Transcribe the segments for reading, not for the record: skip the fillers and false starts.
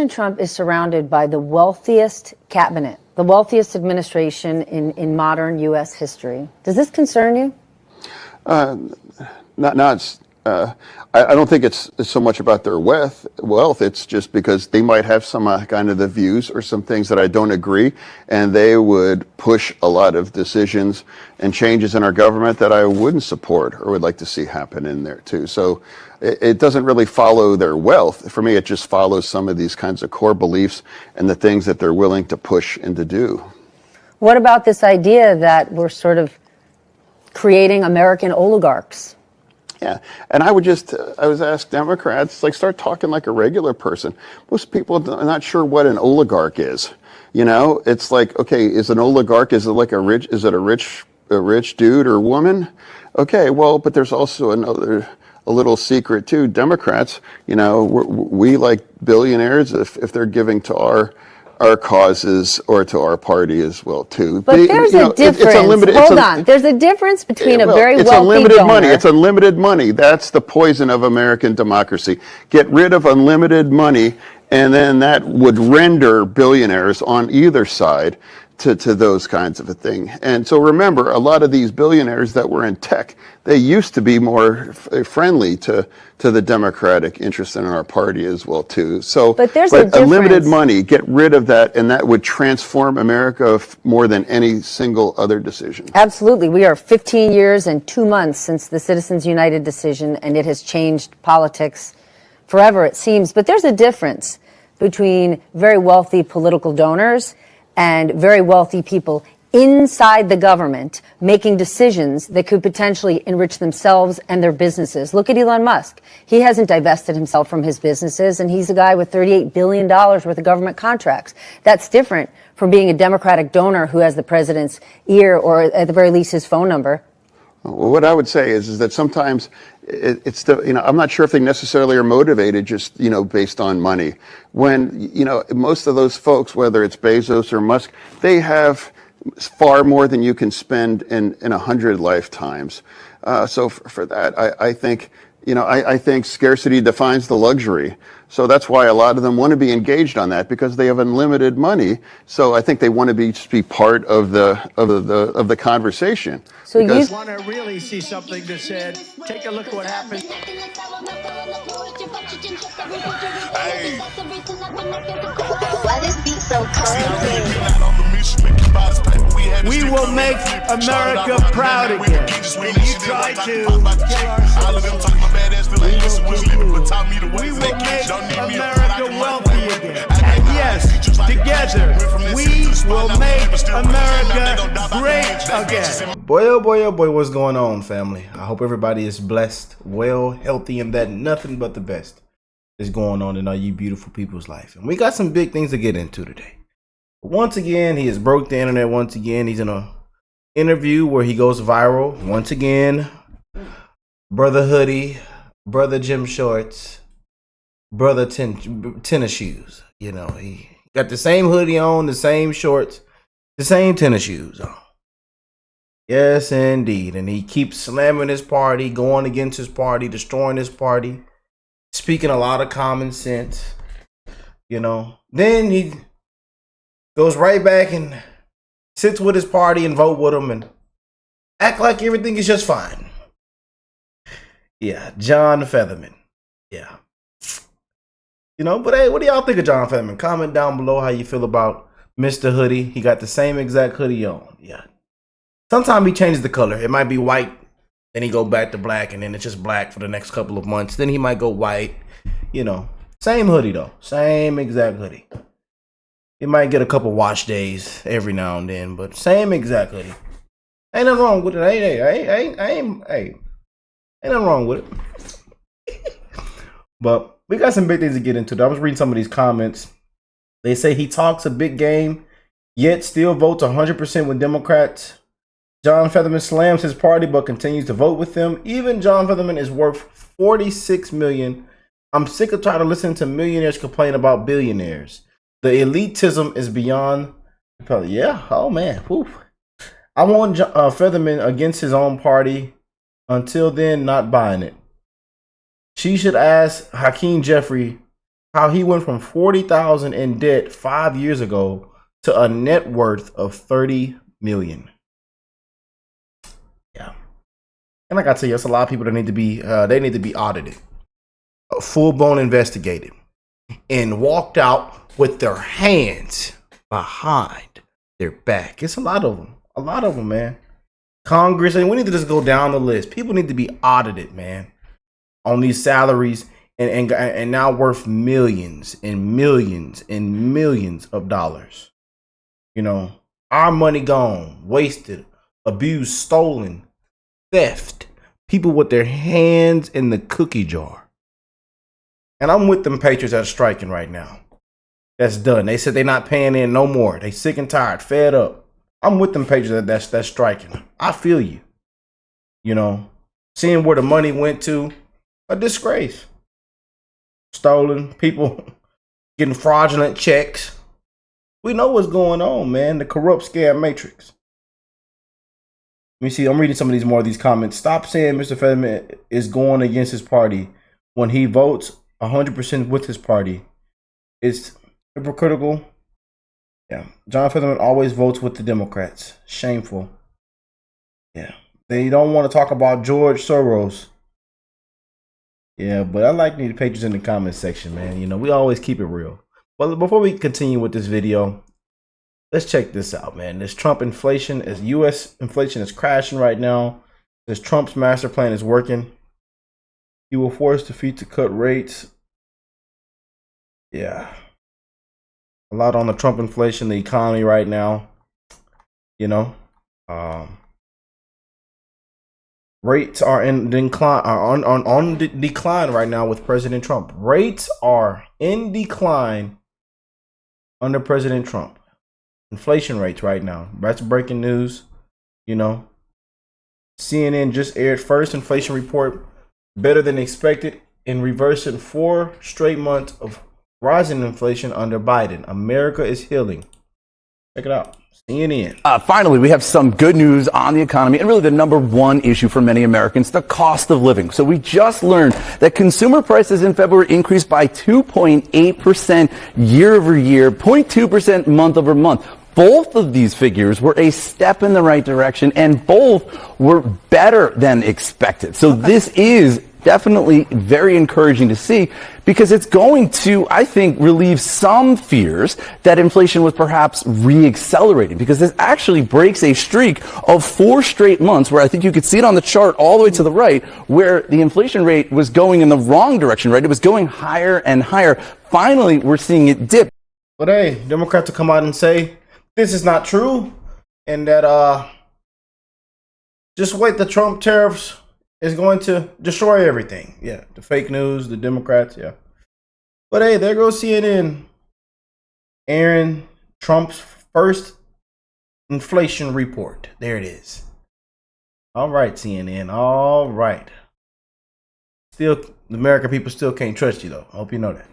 President Trump is surrounded by the wealthiest cabinet, the wealthiest administration in modern U.S. history. Does this concern you? I don't think it's so much about their wealth. It's just because they might have some kind of the views or some things that I don't agree, and they would push a lot of decisions and changes in our government that I wouldn't support or would like to see happen in there too. So it doesn't really follow their wealth. For me, it just follows some of these kinds of core beliefs and the things that they're willing to push and to do. What about this idea that we're sort of creating American oligarchs? Yeah, and I would ask Democrats, like, start talking like a regular person. Most people are not sure what an oligarch is. You know, it's like, okay, is an oligarch, is it a rich dude or woman? Okay, well, but there's also a little secret too. Democrats, you know, we like billionaires if they're giving to our causes or to our party as well too. But there's a difference. Hold on. There's a difference between a very wealthy unlimited donor. money. It's unlimited money. That's the poison of American democracy. Get rid of unlimited money, and then that would render billionaires on either side to those kinds of a thing. And so remember, a lot of these billionaires that were in tech, they used to be more friendly to the Democratic interest in our party as well too. So, but there's a difference. Unlimited money, get rid of that, and that would transform America more than any single other decision. Absolutely. We are 15 years and 2 months since the Citizens United decision, and it has changed politics forever, it seems. But there's a difference between very wealthy political donors and very wealthy people inside the government making decisions that could potentially enrich themselves and their businesses. Look at Elon Musk. He hasn't divested himself from his businesses, and he's a guy with $38 billion worth of government contracts. That's different from being a Democratic donor who has the president's ear or at the very least his phone number. Well, what I would say is that sometimes it's the, you know, I'm not sure if they necessarily are motivated just, you know, based on money. When, you know, most of those folks, whether it's Bezos or Musk, they have far more than you can spend in 100 lifetimes. So for that, I think, you know, I think scarcity defines the luxury. So that's why a lot of them want to be engaged on that, because they have unlimited money. So I think they want to be part of the conversation. So you want to really see something that said, take a look at what happened. Hey. Why this beat so cold? We will make America proud again. And you try to kill our we will make America wealthy again. And yes, together, we will make America great again. Boy, oh boy, what's going on, family? I hope everybody is blessed, well, healthy, and that nothing but the best is going on in all you beautiful people's life. And we got some big things to get into today. Once again, he has broke the internet. Once again, he's in a interview where he goes viral. Once again, brother hoodie, brother gym shorts, brother tennis shoes. You know, he got the same hoodie on, the same shorts, the same tennis shoes on. Yes, indeed. And he keeps slamming his party, going against his party, destroying his party, speaking a lot of common sense. You know, then he goes right back and sits with his party and vote with them and act like everything is just fine. Yeah, John Fetterman. Yeah. You know, but hey, what do y'all think of John Fetterman? Comment down below how you feel about Mr. Hoodie. He got the same exact hoodie on. Yeah. Sometimes he changes the color. It might be white, then he go back to black, and then it's just black for the next couple of months. Then he might go white. You know, same hoodie though. Same exact hoodie. It might get a couple wash days every now and then, but same exact hoodie. Ain't nothing wrong with it. Ain't nothing wrong with it. But we got some big things to get into. I was reading some of these comments. They say he talks a big game, yet still votes 100% with Democrats. John Fetterman slams his party, but continues to vote with them. Even John Fetterman is worth $46 million. I'm sick of trying to listen to millionaires complain about billionaires. The elitism is beyond. Yeah. Oh man. Whew. I want Fetterman against his own party. Until then, not buying it. She should ask Hakeem Jeffrey how he went from 40,000 in debt 5 years ago to a net worth of 30 million. Yeah. And like I tell you, it's a lot of people that need to be, they need to be audited, full-blown investigated, and walked out with their hands behind their back. It's a lot of them, man. Congress, and we need to just go down the list. People need to be audited, man, on these salaries and now worth millions and millions and millions of dollars. You know, our money gone, wasted, abused, stolen, theft, people with their hands in the cookie jar. And I'm with them patriots that are striking right now. That's done. They said they're not paying in no more. They sick and tired, fed up. I'm with them patriots that's striking. I feel you. You know, seeing where the money went to, a disgrace. Stolen, people getting fraudulent checks. We know what's going on, man. The corrupt scam matrix. Let me see. I'm reading some of these more of these comments. Stop saying Mr. Fetterman is going against his party when he votes 100% with his party. It's hypocritical. Yeah. John Fetterman always votes with the Democrats. Shameful. Yeah. They don't want to talk about George Soros. Yeah, but I like the pages in the comment section, man. You know, we always keep it real. But before we continue with this video, let's check this out, man. This Trump inflation, as U.S. inflation is crashing right now. This Trump's master plan is working. He will force defeat to cut rates. Yeah. A lot on the Trump inflation, the economy right now. You know, rates are in decline, are on decline right now with President Trump. Rates are in decline under President Trump. Inflation rates right now. That's breaking news. You know, CNN just aired first inflation report, better than expected, in reversing 4 straight months of rising inflation under Biden. America is healing. Check it out. CNN. Finally, we have some good news on the economy and really the number one issue for many Americans, the cost of living. So we just learned that consumer prices in February increased by 2.8% year over year, 0.2% month over month. Both of these figures were a step in the right direction, and both were better than expected. So this is definitely very encouraging to see, because it's going to, I think, relieve some fears that inflation was perhaps re-accelerating, because this actually breaks a streak of 4 straight months where I think you could see it on the chart all the way to the right, where the inflation rate was going in the wrong direction, right? It was going higher and higher. Finally, we're seeing it dip. But hey, Democrats will come out and say this is not true, and that just wait, the Trump tariffs is going to destroy everything. Yeah, the fake news, the Democrats, yeah. But hey, there goes CNN airing Trump's first inflation report. There it is. All right, CNN, all right. Still, the American people still can't trust you, though. I hope you know that.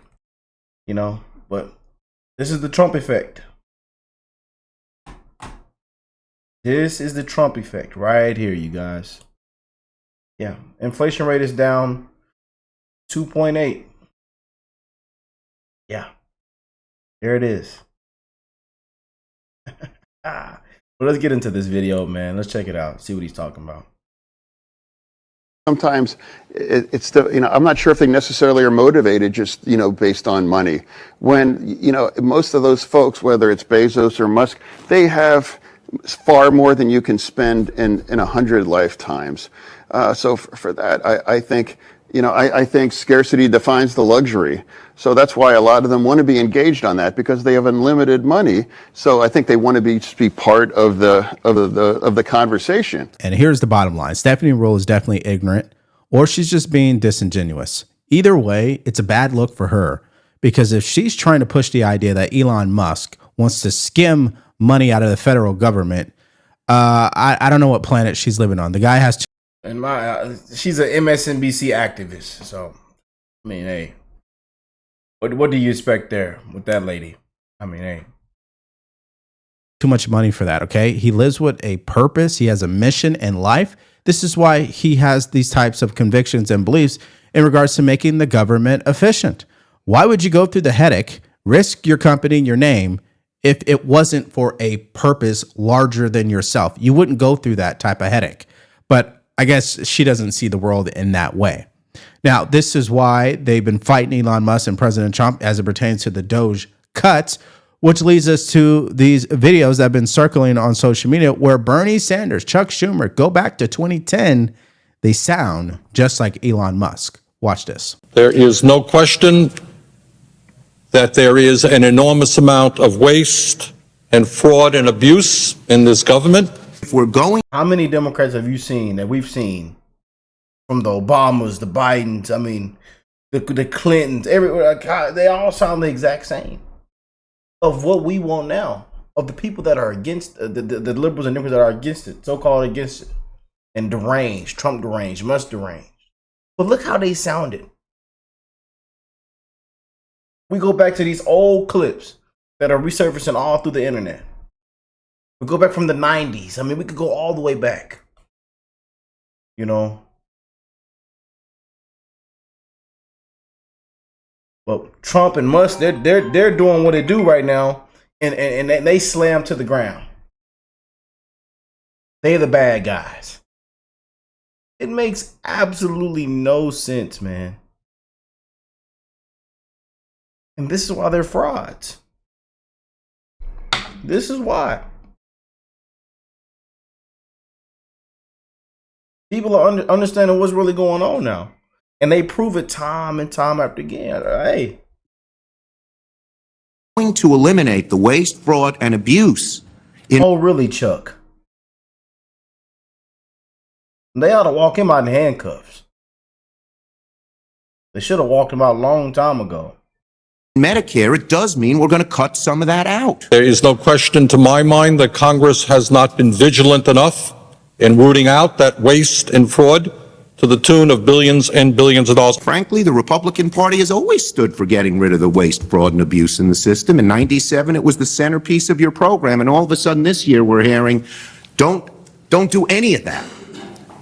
You know, but this is the Trump effect. This is the Trump effect right here, you guys. Yeah, inflation rate is down 2.8. Yeah, there it is. Well, let's get into this video, man. Let's check it out. See what he's talking about. Sometimes it's the, you know, I'm not sure if they necessarily are motivated just, you know, based on money. When, you know, most of those folks, whether it's Bezos or Musk, they have far more than you can spend in 100 lifetimes. So for that, I think, you know, I think scarcity defines the luxury. So that's why a lot of them want to be engaged on that, because they have unlimited money. So I think they want to be part of the conversation. And here's the bottom line. Stephanie Ruhle is definitely ignorant, or she's just being disingenuous. Either way, it's a bad look for her, because if she's trying to push the idea that Elon Musk wants to skim money out of the federal government, I don't know what planet she's living on. The guy has And she's an MSNBC activist. So, I mean, hey, what do you expect there with that lady? I mean, hey, too much money for that. Okay. He lives with a purpose. He has a mission in life. This is why he has these types of convictions and beliefs in regards to making the government efficient. Why would you go through the headache, risk your company and your name if it wasn't for a purpose larger than yourself? You wouldn't go through that type of headache. But I guess she doesn't see the world in that way. Now, this is why they've been fighting Elon Musk and President Trump as it pertains to the Doge cuts, which leads us to these videos that have been circling on social media where Bernie Sanders, Chuck Schumer, go back to 2010. They sound just like Elon Musk. Watch this. There is no question that there is an enormous amount of waste and fraud and abuse in this government. If we're going, How many Democrats have you seen that we've seen, from the Obamas, the Bidens, I mean, the Clintons, everywhere, they all sound the exact same of what we want now, of the people that are against, the liberals and Democrats that are against it, so-called against it, and deranged, Trump deranged, Musk deranged. But look how they sounded. We go back to these old clips that are resurfacing all through the internet. We go back from the 90s. I mean, we could go all the way back. You know? But Trump and Musk, they're doing what they do right now, and they slam to the ground. They're the bad guys. It makes absolutely no sense, man. And this is why they're frauds. This is why. People are understanding what's really going on now. And they prove it time and time after again. Hey. going to eliminate the waste, fraud, and abuse Oh, really, Chuck? They ought to walk him out in handcuffs. They should have walked him out a long time ago. Medicare, it does mean we're going to cut some of that out. There is no question to my mind that Congress has not been vigilant enough in rooting out that waste and fraud to the tune of billions and billions of dollars. Frankly, the Republican Party has always stood for getting rid of the waste, fraud, and abuse in the system. In '97, it was the centerpiece of your program, and all of a sudden this year we're hearing, don't do any of that.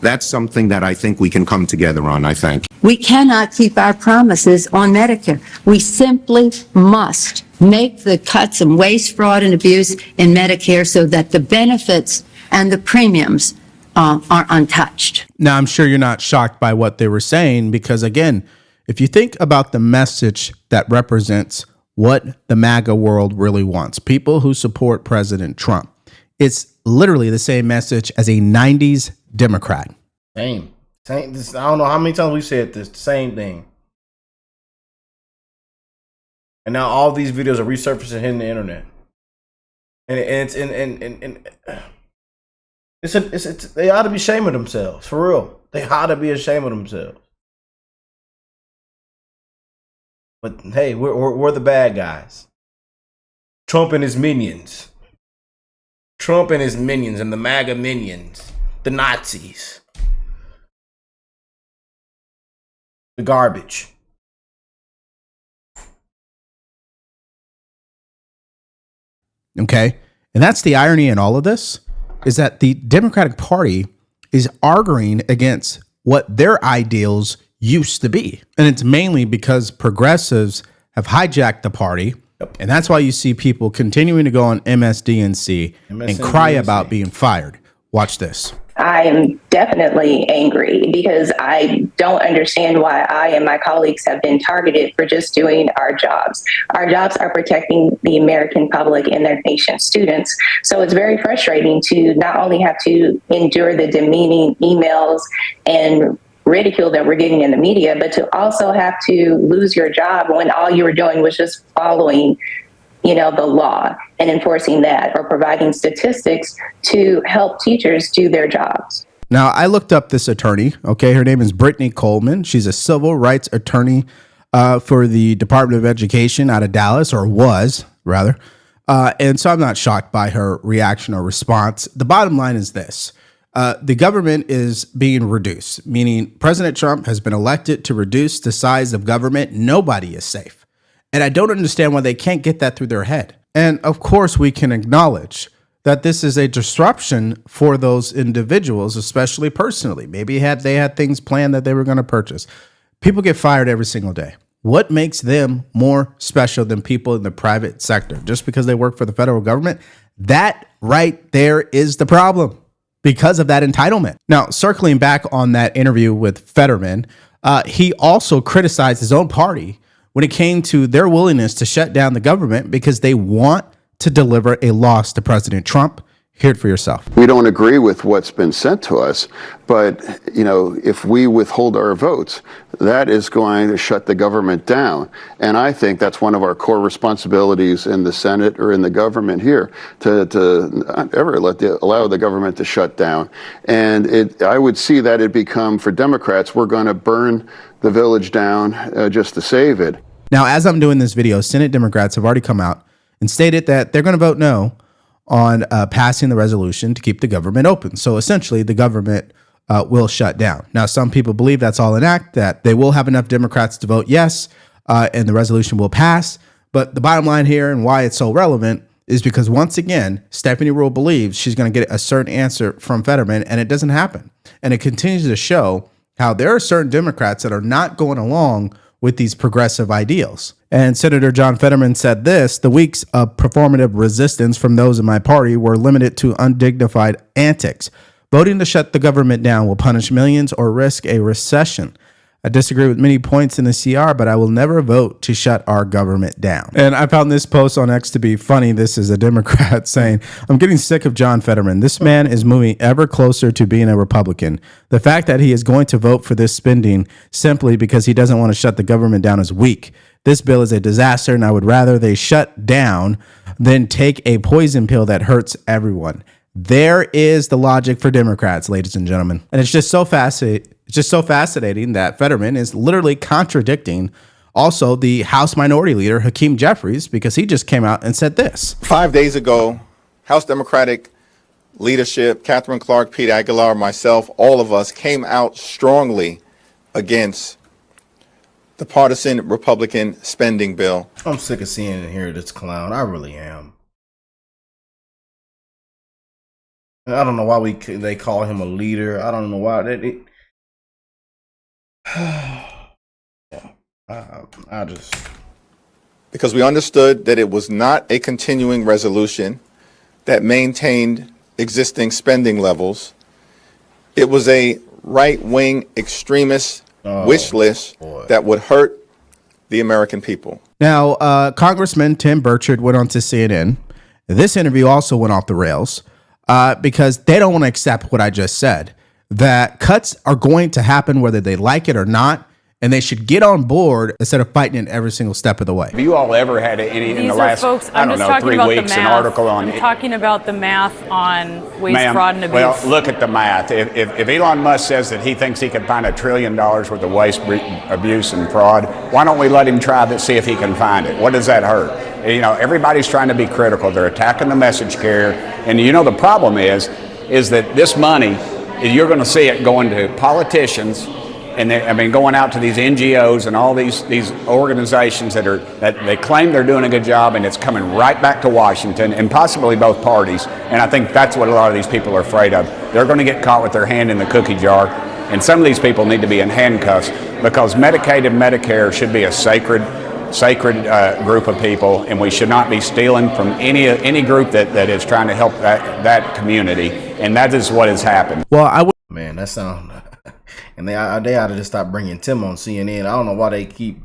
That's something that I think we can come together on, I think. We cannot keep our promises on Medicare. We simply must make the cuts in waste, fraud, and abuse in Medicare so that the benefits and the premiums are untouched. Now, I'm sure you're not shocked by what they were saying because, again, if you think about the message that represents what the MAGA world really wants, people who support President Trump, it's literally the same message as a 90s Democrat. Same. I don't know how many times we've said this. Same thing. And now all these videos are resurfacing hitting the internet. And they ought to be ashamed of themselves, for real. They ought to be ashamed of themselves. But hey, we're the bad guys. Trump and his minions. Trump and his minions and the MAGA minions. The Nazis. The garbage. Okay. And that's the irony in all of this, is that the Democratic Party is arguing against what their ideals used to be. And it's mainly because progressives have hijacked the party. Yep. And that's why you see people continuing to go on MSDNC and cry about being fired. Watch this. I am definitely angry because I don't understand why I and my colleagues have been targeted for just doing our jobs. Our jobs are protecting the American public and their nation's students. So it's very frustrating to not only have to endure the demeaning emails and ridicule that we're getting in the media, but to also have to lose your job when all you were doing was just following the law and enforcing that, or providing statistics to help teachers do their jobs. Now, I looked up this attorney. Okay, her name is Brittany Coleman. She's a civil rights attorney for the Department of Education out of Dallas, or was, rather. And so I'm not shocked by her reaction or response. The bottom line is this. The government is being reduced, meaning President Trump has been elected to reduce the size of government. Nobody is safe. And I don't understand why they can't get that through their head. And of course, we can acknowledge that this is a disruption for those individuals, especially personally. Maybe they had things planned that they were going to purchase. People get fired every single day. What makes them more special than people in the private sector? Just because they work for the federal government? That right there is the problem, because of that entitlement. Now, circling back on that interview with Fetterman, he also criticized his own party when it came to their willingness to shut down the government because they want to deliver a loss to President Trump. Hear it for yourself. We don't agree with what's been sent to us, but if we withhold our votes, that is going to shut the government down. And I think that's one of our core responsibilities in the Senate or in the government here, to not ever allow the government to shut down. And I would see that it become, for Democrats, we're going to burn the village down just to save it. Now, as I'm doing this video, Senate Democrats have already come out and stated that they're going to vote no on passing the resolution to keep the government open. So essentially, the government will shut down. Now, some people believe that's all an act, that they will have enough Democrats to vote yes, and the resolution will pass. But the bottom line here, and why it's so relevant, is because once again, Stephanie Ruhle believes she's going to get a certain answer from Fetterman, and it doesn't happen. And it continues to show how there are certain Democrats that are not going along with these progressive ideals. And Senator John Fetterman said this: the weeks of performative resistance from those in my party were limited to undignified antics. Voting to shut the government down will punish millions or risk a recession. I disagree with many points in the CR, but I will never vote to shut our government down. And I found this post on X to be funny. This is a Democrat saying, I'm getting sick of John Fetterman. This man is moving ever closer to being a Republican. The fact that he is going to vote for this spending simply because he doesn't want to shut the government down is weak. This bill is a disaster, and I would rather they shut down than take a poison pill that hurts everyone. There is the logic for Democrats, ladies and gentlemen. And it's just so fascinating that Fetterman is literally contradicting also the House Minority Leader, Hakeem Jeffries, because he just came out and said this. 5 days ago, House Democratic leadership, Catherine Clark, Pete Aguilar, myself, all of us came out strongly against the partisan Republican spending bill. I'm sick of seeing and hearing this clown. I really am. I don't know why they call him a leader. I don't know why. Because we understood that it was not a continuing resolution that maintained existing spending levels. It was a right-wing extremist wish list that would hurt the American people. Now, Congressman Tim Burchard went on to CNN. This interview also went off the rails because they don't want to accept what I just said, that cuts are going to happen whether they like it or not, and they should get on board instead of fighting it every single step of the way. Have you all ever had any in the last, folks, I don't know, 3 weeks, an article on I'm talking about the math on waste, fraud, and abuse. Well, look at the math. If Elon Musk says that he thinks he can find $1 trillion worth of waste, abuse, and fraud, why don't we let him try to see if he can find it? What does that hurt? Everybody's trying to be critical. They're attacking the message carrier. And the problem is that this money, you're going to see it going to politicians, and going out to these NGOs and all these organizations that they claim they're doing a good job, and it's coming right back to Washington and possibly both parties. And I think that's what a lot of these people are afraid of. They're going to get caught with their hand in the cookie jar, and some of these people need to be in handcuffs, because Medicaid and Medicare should be a sacred group of people, and we should not be stealing from any group that is trying to help that community, and that is what has happened. Well, man, that sounds. And they ought to just stop bringing Tim on CNN. I don't know why they keep.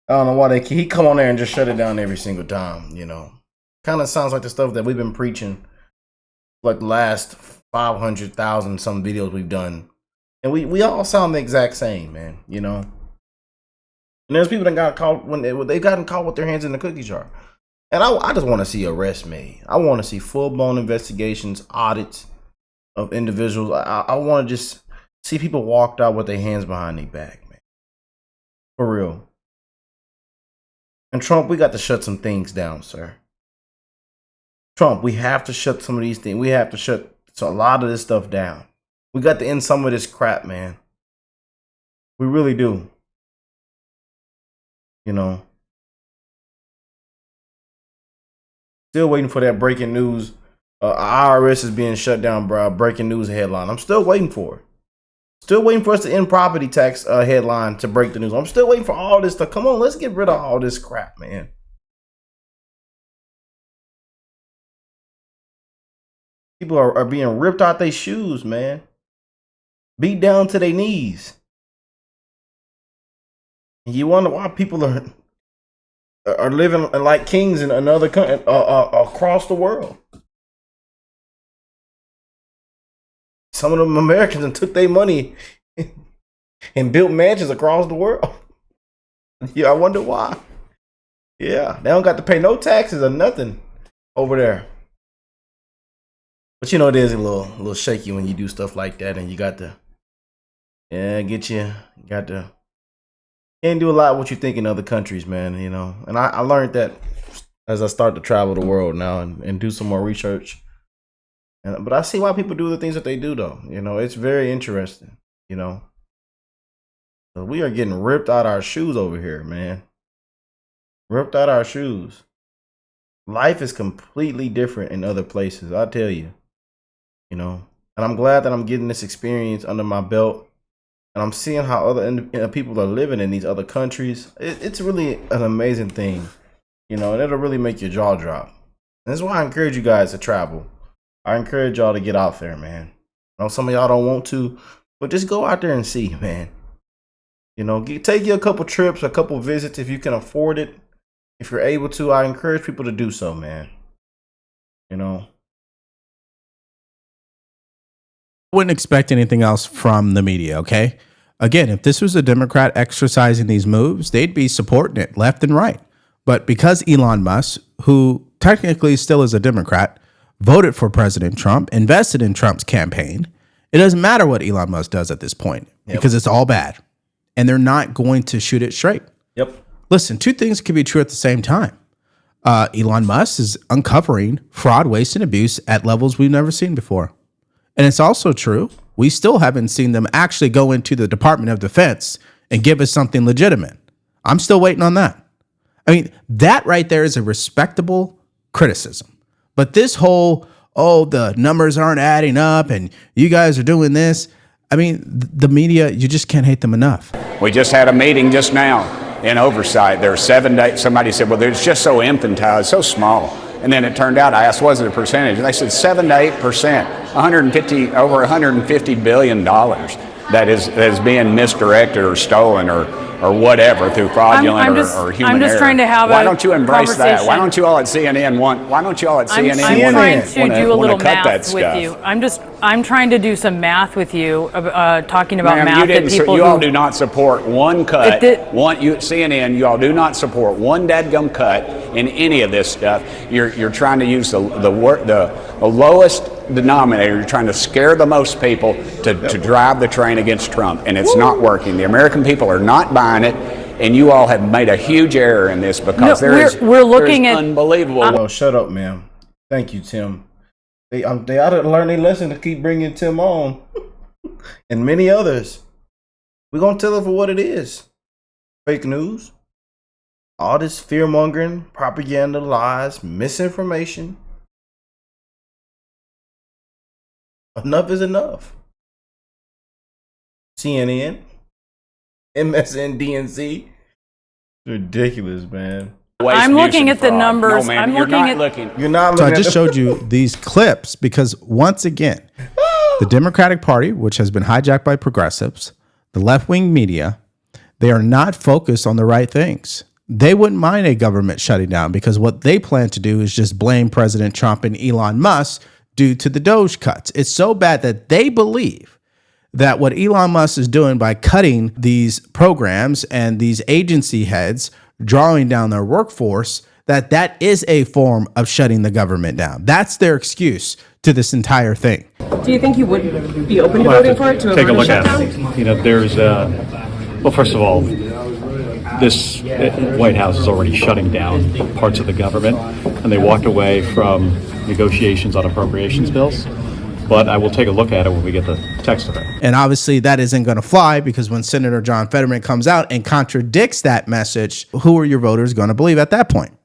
He come on there and just shut it down every single time. Kind of sounds like the stuff that we've been preaching, like the last 500,000 some videos we've done, and we all sound the exact same, man. And there's people that got caught when they've gotten caught with their hands in the cookie jar, and I just want to see arrests made. I want to see full blown investigations, audits of individuals. I want to just see people walked out with their hands behind their back, man. For real. And Trump, we got to shut some things down, sir. Trump, we have to shut some of these things. We have to shut a lot of this stuff down. We got to end some of this crap, man. We really do. Still waiting for that breaking news. IRS is being shut down, bro. Breaking news headline. I'm still waiting for it. Still waiting for us to end property tax headline to break the news. I'm still waiting for all this to come on. Let's get rid of all this crap, man. People are being ripped out their shoes, man. Beat down to their knees. And you wonder why people are living like kings in another country across the world. Some of them Americans and took their money and built mansions across the world. Yeah, I wonder why. Yeah, they don't got to pay no taxes or nothing over there. But you know, it is a little shaky when you do stuff like that, and you got to, can't do a lot of what you think in other countries, man, you know. And I learned that as I start to travel the world now and do some more research. But I see why people do the things that they do, though. You know, it's very interesting, you know. So we are getting ripped out our shoes over here, man. Ripped out our shoes. Life is completely different in other places, I tell you. You know, and I'm glad that I'm getting this experience under my belt. And I'm seeing how other people are living in these other countries. It's really an amazing thing, you know, and it'll really make your jaw drop. And that's why I encourage you guys to travel. I encourage y'all to get out there, man. I know some of y'all don't want to, but just go out there and see, man. You know, take you a couple trips, a couple visits if you can afford it. If you're able to, I encourage people to do so, man. You know. Wouldn't expect anything else from the media, okay? Again, if this was a Democrat exercising these moves, they'd be supporting it left and right. But because Elon Musk, who technically still is a Democrat, voted for President Trump, invested in Trump's campaign, it doesn't matter what Elon Musk does at this point because it's all bad. And they're not going to shoot it straight. Yep. Listen, two things can be true at the same time. Elon Musk is uncovering fraud, waste, and abuse at levels we've never seen before. And it's also true, we still haven't seen them actually go into the Department of Defense and give us something legitimate. I'm still waiting on that. I mean, that right there is a respectable criticism. But this whole, the numbers aren't adding up and you guys are doing this. I mean, the media, you just can't hate them enough. We just had a meeting just now in oversight. There are 7 days. Somebody said, well, it's just so infantile, it's so small. And then it turned out, I asked, what was it a percentage? And they said 7 to 8%, over $150 billion that is being misdirected or stolen or whatever through fraudulent or human error. I'm just trying to have Why don't you embrace that? Why don't you all at CNN I'm trying to do a little math with you. I'm trying to do some math with you, talking about math that people you all do not support one cut. CNN, you all do not support one dadgum cut in any of this stuff. You're trying to use the lowest denominator. You're trying to scare the most people to drive the train against Trump, and it's not working. The American people are not buying it, and you all have made a huge error in this because we're looking at unbelievable. Oh, shut up, ma'am. Thank you, Tim. They ought to learn their lesson to keep bringing Tim on, and many others. We're gonna tell it for what it is: fake news, all this fear mongering, propaganda, lies, misinformation. Enough is enough. CNN, MSNBC, ridiculous, man. I'm looking at the numbers. No, man, you're not looking. So I just showed you these clips because once again, the Democratic Party, which has been hijacked by progressives, the left-wing media, they are not focused on the right things. They wouldn't mind a government shutting down because what they plan to do is just blame President Trump and Elon Musk due to the Doge cuts. It's so bad that they believe that what Elon Musk is doing by cutting these programs and these agency heads, drawing down their workforce, that is a form of shutting the government down. That's their excuse to this entire thing. Do you think you would be open to voting for it to take a look at it? You know, there's well, first of all, this White House is already shutting down parts of the government, and they walked away from negotiations on appropriations bills. But I will take a look at it when we get the text of it. And obviously that isn't going to fly because when Senator John Fetterman comes out and contradicts that message, who are your voters going to believe at that point?